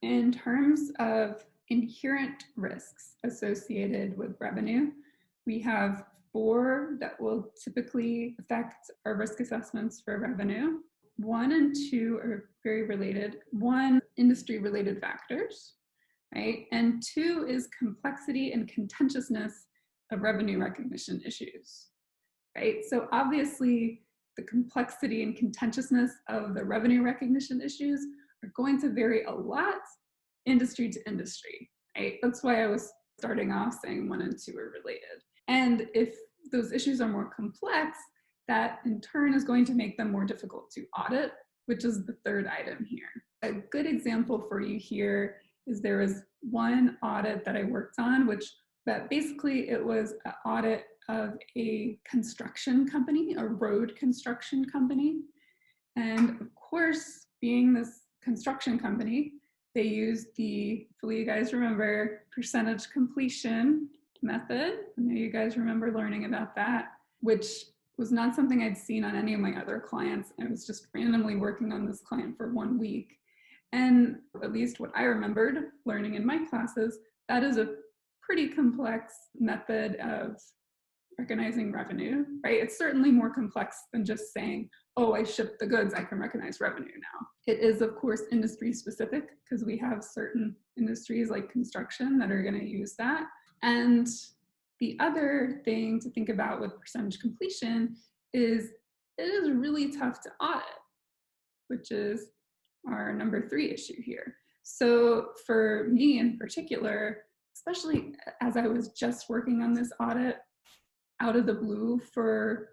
In terms of inherent risks associated with revenue, we have four that will typically affect our risk assessments for revenue. One and two are very related. One, industry related factors, right? And two is complexity and contentiousness of revenue recognition issues, right? So obviously, the complexity and contentiousness of the revenue recognition issues are going to vary a lot industry to industry, right? That's why I was starting off saying one and two are related. And if those issues are more complex, that in turn is going to make them more difficult to audit, which is the third item here. A good example for you here is there was one audit that I worked on, but basically it was an audit of a construction company, a road construction company. And of course, being this construction company, they used the, hopefully you guys remember, percentage completion method. I know you guys remember learning about that, which was not something I'd seen on any of my other clients. I was just randomly working on this client for 1 week. And at least what I remembered learning in my classes, that is a pretty complex method of recognizing revenue, right? It's certainly more complex than just saying, oh, I shipped the goods, I can recognize revenue now. It is, of course, industry specific because we have certain industries like construction that are going to use that. And the other thing to think about with percentage completion is it is really tough to audit, which is our number 3 issue here. So for me in particular, especially as I was just working on this audit out of the blue for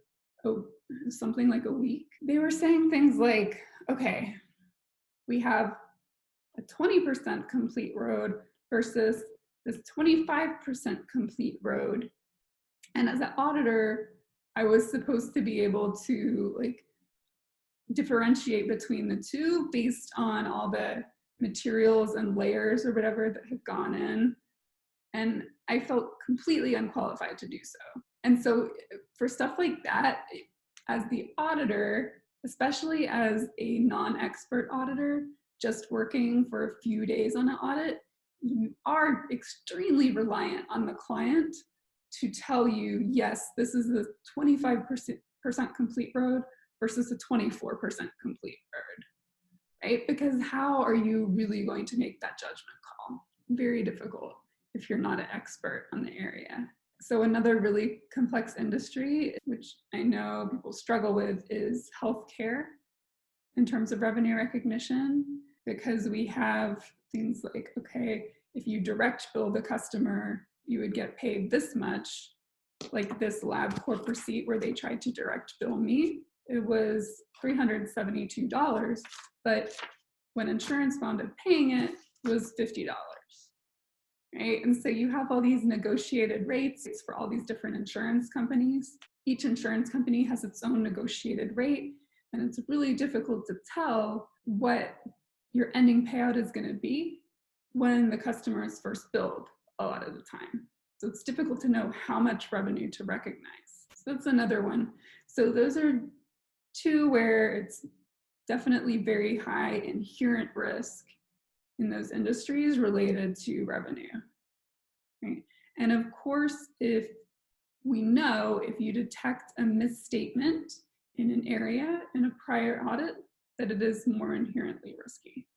something like a week, they were saying things like, okay, we have a 20% complete road versus this 25% complete road. And as an auditor, I was supposed to be able to differentiate between the two based on all the materials and layers or whatever that have gone in. And I felt completely unqualified to do so. And so for stuff like that, as the auditor, especially as a non-expert auditor, just working for a few days on an audit, you are extremely reliant on the client to tell you, yes, this is the 25% complete road versus a 24% complete road, right? Because how are you really going to make that judgment call? Very difficult if you're not an expert on the area. So another really complex industry, which I know people struggle with, is healthcare in terms of revenue recognition, because we have things like, okay, if you direct bill the customer, you would get paid this much, like this LabCorp receipt where they tried to direct bill me. It was $372, but when insurance wound up paying it, it was $50. Right? And so you have all these negotiated rates for all these different insurance companies. Each insurance company has its own negotiated rate, and it's really difficult to tell what your ending payout is going to be when the customer is first billed a lot of the time. So it's difficult to know how much revenue to recognize. So that's another one. So those are two where it's definitely very high inherent risk in those industries related to revenue, right? And of course, if you detect a misstatement in an area in a prior audit, that it is more inherently risky.